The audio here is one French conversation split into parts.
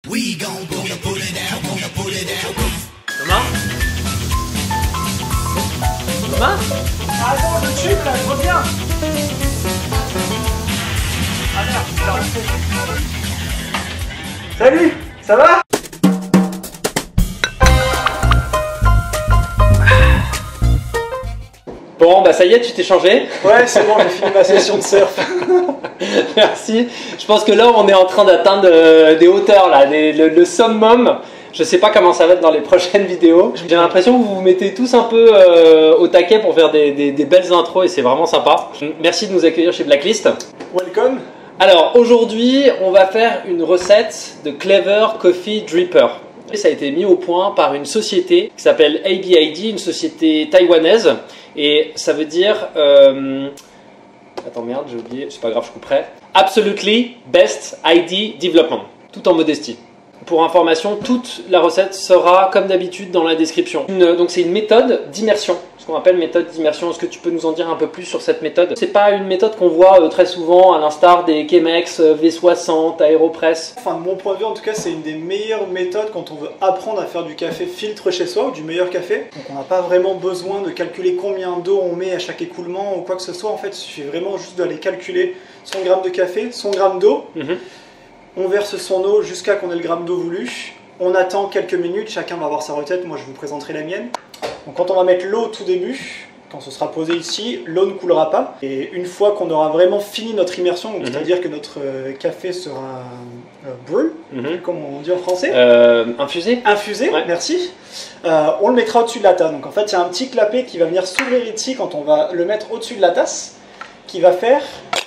Thomas? Thomas? Ah non, le tube là, je reviens. Ah merde, il a resté. Salut, ça va? Bon, bah ça y est, tu t'es changé. Ouais, c'est bon, j'ai fini ma session de surf. Merci. Je pense que là, on est en train d'atteindre des hauteurs, là, le summum. Je sais pas comment ça va être dans les prochaines vidéos. J'ai l'impression que vous vous mettez tous un peu au taquet pour faire des belles intros et c'est vraiment sympa. Merci de nous accueillir chez Blacklist. Welcome. Alors aujourd'hui, on va faire une recette de Clever Coffee Dripper. Et ça a été mis au point par une société qui s'appelle ABID, une société taïwanaise. Et ça veut dire... Attends, merde, j'ai oublié, c'est pas grave, je couperai. Absolutely Best ID Development, tout en modestie. Pour information, toute la recette sera comme d'habitude dans la description. Donc c'est une méthode d'immersion, ce qu'on appelle méthode d'immersion. Est-ce que tu peux nous en dire un peu plus sur cette méthode? C'est pas une méthode qu'on voit très souvent à l'instar des Chemex, V60, Aeropress. Enfin, de mon point de vue, en tout cas, c'est une des meilleures méthodes quand on veut apprendre à faire du café filtre chez soi ou du meilleur café. Donc on n'a pas vraiment besoin de calculer combien d'eau on met à chaque écoulement ou quoi que ce soit. En fait, il suffit vraiment juste d'aller calculer son gramme de café, son gramme d'eau. On verse son eau jusqu'à qu'on ait le gramme d'eau voulu. On attend quelques minutes, chacun va avoir sa recette, moi je vous présenterai la mienne. Donc quand on va mettre l'eau au tout début, quand ce sera posé ici, l'eau ne coulera pas. Et une fois qu'on aura vraiment fini notre immersion, c'est-à-dire que notre café sera brew, comme on dit en français. Infusé. Infusé, ouais. Merci. On le mettra au-dessus de la tasse. Donc en fait il y a un petit clapet qui va venir s'ouvrir ici quand on va le mettre au-dessus de la tasse, qui va faire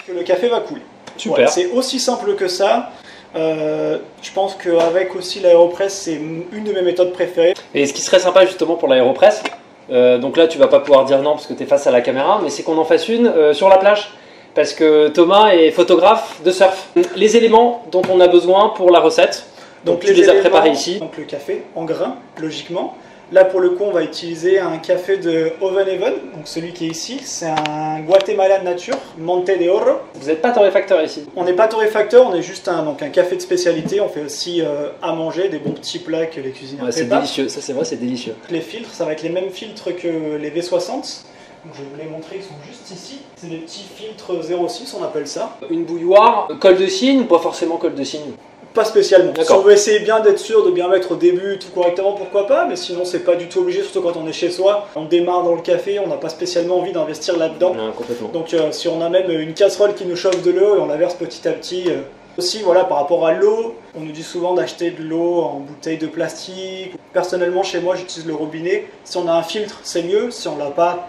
que le café va couler. Super. Voilà, c'est aussi simple que ça. Je pense qu'avec aussi l'Aeropress, c'est une de mes méthodes préférées. Et ce qui serait sympa justement pour l'Aeropress, donc là tu vas pas pouvoir dire non parce que tu es face à la caméra, mais c'est qu'on en fasse une sur la plage. Parce que Thomas est photographe de surf. Les éléments dont on a besoin pour la recette, donc tu les as préparés ici. Donc le café en grains, logiquement. Là pour le coup on va utiliser un café de Oven Heaven, donc celui qui est ici, c'est un Guatemala nature, Monte de Oro. Vous n'êtes pas torréfacteur ici? On n'est pas torréfacteur, on est juste un café de spécialité, on fait aussi à manger, des bons petits plats que les cuisiniers préparent. C'est délicieux, ça c'est vrai, c'est délicieux. Les filtres, ça va être les mêmes filtres que les V60, donc je vais vous les montrer, ils sont juste ici. C'est des petits filtres 0,6 on appelle ça. Une bouilloire, col de cygne ou pas forcément col de cygne? Pas spécialement. Si on veut essayer bien d'être sûr de bien mettre au début tout correctement, pourquoi pas, mais sinon c'est pas du tout obligé, surtout quand on est chez soi. On démarre dans le café, on n'a pas spécialement envie d'investir là-dedans. Complètement. Donc si on a même une casserole qui nous chauffe de l'eau et on la verse petit à petit. Aussi voilà, par rapport à l'eau, on nous dit souvent d'acheter de l'eau en bouteille de plastique. Personnellement chez moi j'utilise le robinet. Si on a un filtre c'est mieux, si on l'a pas,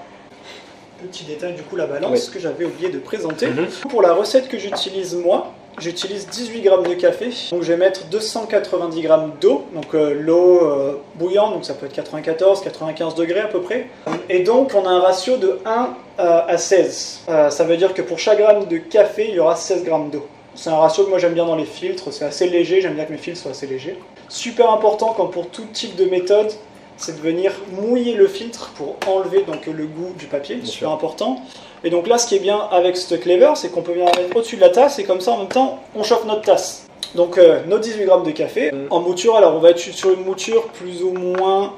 petit détail du coup la balance que j'avais oublié de présenter. Pour la recette que j'utilise moi, j'utilise 18 g de café, donc je vais mettre 290 g d'eau, donc l'eau bouillante, donc ça peut être 94, 95 degrés à peu près. Et donc on a un ratio de 1 à 16. Ça veut dire que pour chaque gramme de café, il y aura 16 g d'eau. C'est un ratio que moi j'aime bien dans les filtres, c'est assez léger, j'aime bien que mes filtres soient assez légers. Super important comme pour tout type de méthode, c'est de venir mouiller le filtre pour enlever donc le goût du papier, c'est super important. Et donc là, ce qui est bien avec ce Clever, c'est qu'on peut venir la mettre au-dessus de la tasse et comme ça, en même temps, on chauffe notre tasse. Donc nos 18 g de café. En mouture, alors on va être sur une mouture plus ou moins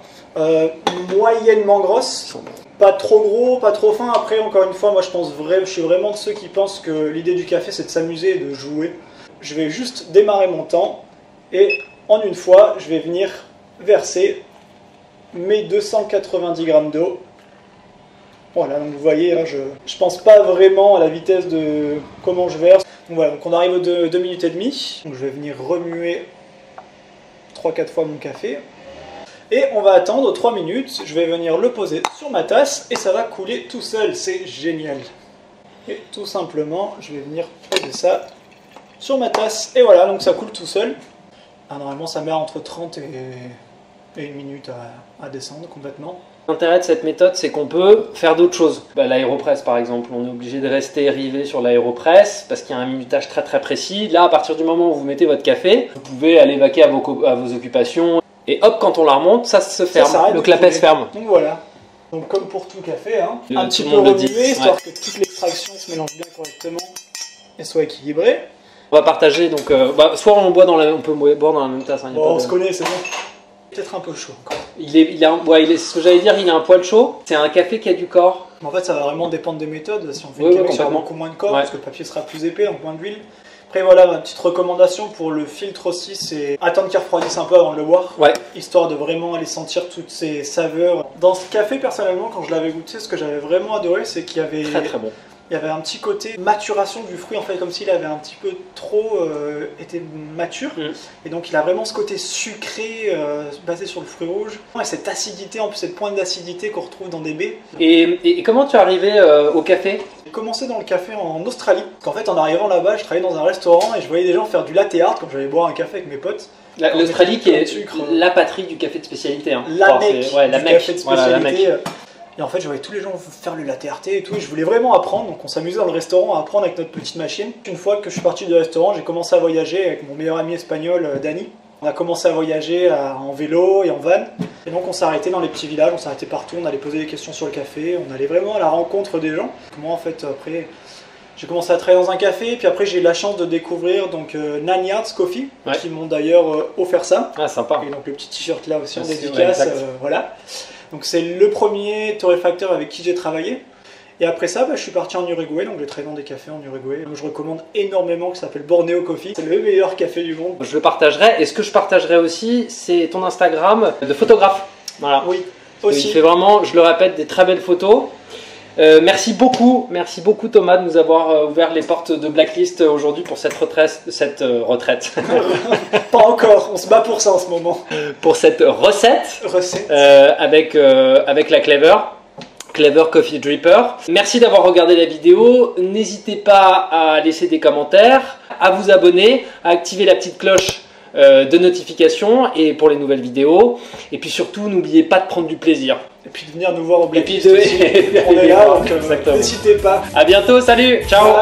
moyennement grosse. Pas trop gros, pas trop fin. Après, encore une fois, moi je suis vraiment de ceux qui pensent que l'idée du café, c'est de s'amuser et de jouer. Je vais juste démarrer mon temps et en une fois, je vais venir verser mes 290 g d'eau. Voilà, donc vous voyez, là, je pense pas vraiment à la vitesse de comment je verse. Donc voilà, donc on arrive aux 2 minutes et demie. Donc je vais venir remuer 3-4 fois mon café. Et on va attendre 3 minutes. Je vais venir le poser sur ma tasse et ça va couler tout seul. C'est génial. Et tout simplement, je vais venir poser ça sur ma tasse. Et voilà, donc ça coule tout seul. Ah, normalement, ça met entre 30 et 1 minute à descendre complètement. L'intérêt de cette méthode, c'est qu'on peut faire d'autres choses. L'Aeropress, par exemple, on est obligé de rester rivé sur l'Aeropress parce qu'il y a un minutage très très précis. Là, à partir du moment où vous mettez votre café, vous pouvez aller vaquer à vos occupations. Et hop, quand on la remonte, ça se ferme, le clapet se ferme. Donc voilà. Donc comme pour tout café, hein, un petit peu remuer, histoire que toute l'extraction se mélange bien correctement et soit équilibrée. On va partager, donc soit on boit on peut boire dans la même tasse. Hein, bon, on se connaît, c'est bon. Peut-être un peu chaud encore. C'est ce que j'allais dire, il a un poil chaud. C'est un café qui a du corps. En fait, ça va vraiment dépendre des méthodes. Si on fait une café, ça a beaucoup moins de corps, parce que le papier sera plus épais, donc moins d'huile. Après voilà, ma petite recommandation pour le filtre aussi, c'est attendre qu'il refroidisse un peu avant de le boire, histoire de vraiment aller sentir toutes ces saveurs. Dans ce café, personnellement, quand je l'avais goûté, ce que j'avais vraiment adoré, c'est qu'il y avait très bon. Il y avait un petit côté maturation du fruit, en fait, comme s'il avait un petit peu trop été mature. Et donc il a vraiment ce côté sucré basé sur le fruit rouge. Et cette acidité, en plus cette pointe d'acidité qu'on retrouve dans des baies. Et comment tu es arrivé au café? J'ai commencé dans le café en Australie. En fait, en arrivant là-bas, je travaillais dans un restaurant et je voyais des gens faire du latte art quand j'allais boire un café avec mes potes. L'Australie qui est la patrie du café de spécialité. Hein. La Mecque du café de spécialité. Et en fait, je voyais tous les gens faire le latte art et tout, et je voulais vraiment apprendre. Donc on s'amusait dans le restaurant à apprendre avec notre petite machine. Une fois que je suis parti du restaurant, j'ai commencé à voyager avec mon meilleur ami espagnol, Dani. On a commencé à voyager en vélo et en van. Et donc on s'arrêtait dans les petits villages, on s'arrêtait partout, on allait poser des questions sur le café, on allait vraiment à la rencontre des gens. Moi en fait, après, j'ai commencé à travailler dans un café, puis après j'ai eu la chance de découvrir donc Nanyards Coffee, qui m'ont d'ailleurs offert ça. Ah sympa. Et donc le petit t-shirt là aussi en dédicace, voilà. Donc c'est le premier torréfacteur avec qui j'ai travaillé. Et après ça, je suis parti en Uruguay, donc j'ai travaillé dans des cafés en Uruguay. Donc je recommande énormément, que ça s'appelle Borneo Coffee. C'est le meilleur café du monde. Je le partagerai. Et ce que je partagerai aussi, c'est ton Instagram de photographe. Voilà. Oui, aussi. Il fait vraiment, je le répète, des très belles photos. Merci beaucoup Thomas de nous avoir ouvert les portes de Blacklist aujourd'hui pour cette retraite. Pas encore, on se bat pour ça en ce moment. Pour cette recette. Avec la Clever Coffee Dripper. Merci d'avoir regardé la vidéo. N'hésitez pas à laisser des commentaires, à vous abonner, à activer la petite cloche de notification et pour les nouvelles vidéos. Et puis surtout, n'oubliez pas de prendre du plaisir. Et puis de venir nous voir au Blacklist. On est là, donc n'hésitez pas. À bientôt, salut, ciao.